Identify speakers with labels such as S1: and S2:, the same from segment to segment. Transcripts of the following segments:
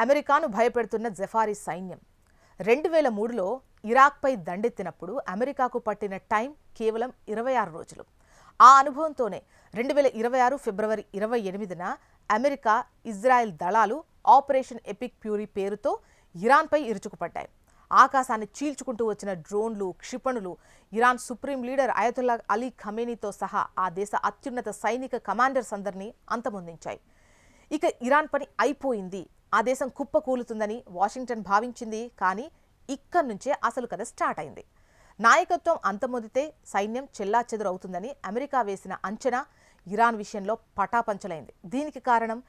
S1: అమెరికాను భయపెడుతున్న జఫారీ సైన్యం 2003లో ఇరాక్పై దండెత్తినప్పుడు అమెరికాకు పట్టిన టైం కేవలం 26 రోజులు. ఆ అనుభవంతోనే 2026 ఫిబ్రవరి 28న అమెరికా, ఇజ్రాయెల్ దళాలు ఆపరేషన్ ఎపిక్ ఫ్యూరీ పేరుతో ఇరాన్పై ఇరుచుకుపడ్డాయి. ఆకాశాన్ని చీల్చుకుంటూ వచ్చిన డ్రోన్లు, క్షిపణులు Iran supreme leader Ayatollah Ali ఖమేనీతో సహా ఆ దేశ అత్యున్నత సైనిక కమాండర్స్ అందరినీ అంతమొందించాయి. ఇక ఇరాన్ పని అయిపోయింది, ఆ దేశం కుప్పకూలుతుందని వాషింగ్టన్ భావించింది. కానీ ఇక్కడి నుంచే అసలు కథ స్టార్ట్ అయింది. నాయకత్వం అంతమొదితే సైన్యం చెల్లాచెదురవుతుందని అమెరికా వేసిన అంచనా ఇరాన్ విషయంలో పటాపంచలైంది. దీనికి కారణం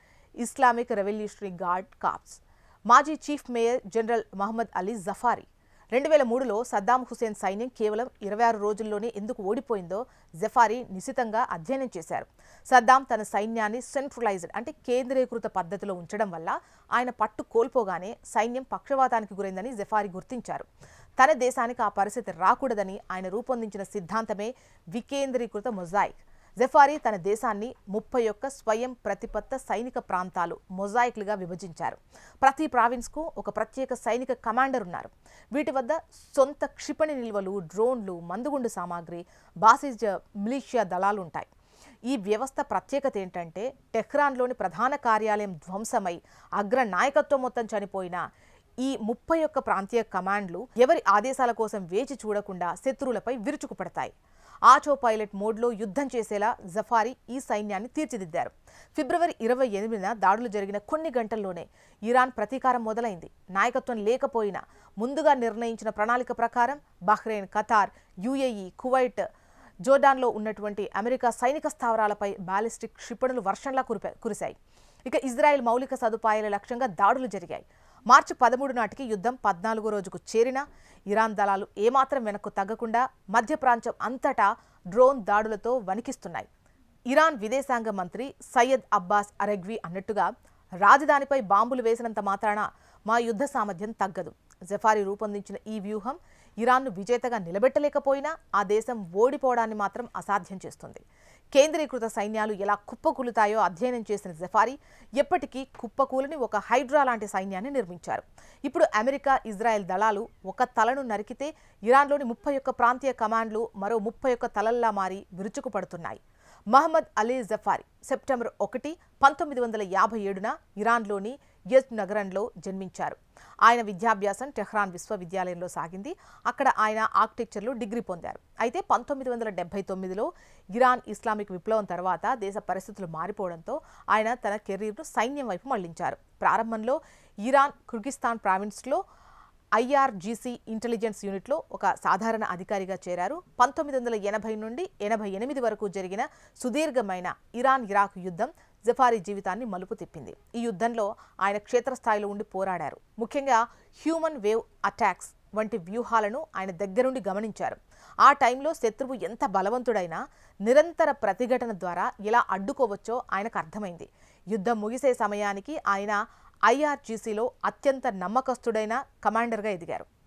S1: ఇస్లామిక్ రెవల్యూషనరీ గార్డ్ కార్ప్స్ మాజీ chief major general Mohammad Ali Jafari. 2003లో సద్దాం హుసేన్ సైన్యం కేవలం 26 రోజుల్లోనే ఎందుకు ఓడిపోయిందో జఫారీ నిశితంగా అధ్యయనం చేశారు. సద్దాం తన సైన్యాన్ని సెంట్రలైజ్డ్ అంటే కేంద్రీకృత పద్ధతిలో ఉంచడం వల్ల ఆయన పట్టు కోల్పోగానే సైన్యం పక్షవాతానికి గురైందని జఫారీ గుర్తించారు. తన దేశానికి ఆ పరిస్థితి రాకూడదని ఆయన రూపొందించిన సిద్ధాంతమే వికేంద్రీకృత మొజాయిక్. జఫారీ తన దేశాన్ని 31 స్వయం ప్రతిపత్త సైనిక ప్రాంతాలు మొజాయిక్లుగా విభజించారు. ప్రతి ప్రావిన్స్కు ఒక ప్రత్యేక సైనిక కమాండర్ ఉన్నారు. వీటి వద్ద సొంత క్షిపణి నిల్వలు, డ్రోన్లు, మందుగుండు సామాగ్రి, బాసిజ్ మిలిషియా దళాలు ఉంటాయి. ఈ వ్యవస్థ ప్రత్యేకత ఏంటంటే టెహ్రాన్లోని ప్రధాన కార్యాలయం ధ్వంసమై అగ్ర నాయకత్వం మొత్తం చనిపోయిన ఈ 31 ప్రాంతీయ కమాండ్లు ఎవరి ఆదేశాల కోసం వేచి చూడకుండా శత్రువులపై విరుచుకుపడతాయి. ఆటో పైలట్ మోడ్లో యుద్ధం చేసేలా జఫారీ ఈ సైన్యాన్ని తీర్చిదిద్దారు. ఫిబ్రవరి 28న దాడులు జరిగిన కొన్ని గంటల్లోనే ఇరాన్ ప్రతీకారం మొదలైంది. నాయకత్వం లేకపోయినా ముందుగా నిర్ణయించిన ప్రణాళిక ప్రకారం బహ్రెయిన్, ఖతార్, యుఏఈ, కువైట్, జోర్డాన్లో ఉన్నటువంటి అమెరికా సైనిక స్థావరాలపై బాలిస్టిక్ క్షిపణులు వర్షంలా కురిశాయి. ఇక ఇజ్రాయెల్ మౌలిక సదుపాయాల లక్ష్యంగా దాడులు జరిగాయి. మార్చి 13 నాటికి యుద్ధం 14వ రోజుకు చేరినా ఇరాన్ దళాలు ఏమాత్రం వెనక్కు తగ్గకుండా మధ్య ప్రాంతం అంతటా డ్రోన్ దాడులతో వణికిస్తున్నాయి. ఇరాన్ విదేశాంగ మంత్రి సయ్యద్ అబ్బాస్ అరెగ్వి అన్నట్టుగా రాజధానిపై బాంబులు వేసినంత మాత్రాన మా యుద్ధ సామర్థ్యం తగ్గదు. జఫారీ రూపొందించిన ఈ వ్యూహం ఇరాన్ను విజేతగా నిలబెట్టలేకపోయినా ఆ దేశం ఓడిపోవడాన్ని మాత్రం అసాధ్యం చేస్తుంది. కేంద్రీకృత సైన్యాలు ఎలా కుప్పకూలుతాయో అధ్యయనం చేసిన జఫారీ ఎప్పటికీ కుప్పకూలని ఒక హైడ్రా లాంటి సైన్యాన్ని నిర్మించారు. ఇప్పుడు అమెరికా, ఇజ్రాయెల్ దళాలు ఒక తలను నరికితే ఇరాన్లోని 31 ప్రాంతీయ కమాండ్లు మరో 31 తలల్లా మారి విరుచుకుపడుతున్నాయి. మహమ్మద్ అలీ జఫారీ సెప్టెంబర్ 1, 1957న ఇరాన్లోని యజ్ద్ నగరంలో జన్మించారు. ఆయన విద్యాభ్యాసం టెహ్రాన్ విశ్వవిద్యాలయంలో సాగింది. అక్కడ ఆయన ఆర్కిటెక్చర్లో డిగ్రీ పొందారు. అయితే 1979లో ఇరాన్ ఇస్లామిక్ విప్లవం తర్వాత దేశ పరిస్థితులు మారిపోవడంతో ఆయన తన కెరీర్ను సైన్యం వైపు మళ్లించారు. ప్రారంభంలో ఇరాన్ కిర్గిస్థాన్ ప్రావిన్స్లో IRGC ఇంటెలిజెన్స్ యూనిట్లో ఒక సాధారణ అధికారిగా చేరారు. 1980 నుండి 88 వరకు జరిగిన సుదీర్ఘమైన ఇరాన్-ఇరాక్ యుద్ధం జఫారీ జీవితాన్ని మలుపు తిప్పింది. ఈ యుద్ధంలో ఆయన క్షేత్రస్థాయిలో ఉండి పోరాడారు. ముఖ్యంగా హ్యూమన్ వేవ్ అటాక్స్ వంటి వ్యూహాలను ఆయన దగ్గరుండి గమనించారు. ఆ టైంలో శత్రువు ఎంత బలవంతుడైనా నిరంతర ప్రతిఘటన ద్వారా ఎలా అడ్డుకోవచ్చో ఆయనకు అర్థమైంది. యుద్ధం ముగిసే సమయానికి ఆయన IRGCలో అత్యంత నమ్మకస్తుడైన కమాండర్గా ఎదిగారు.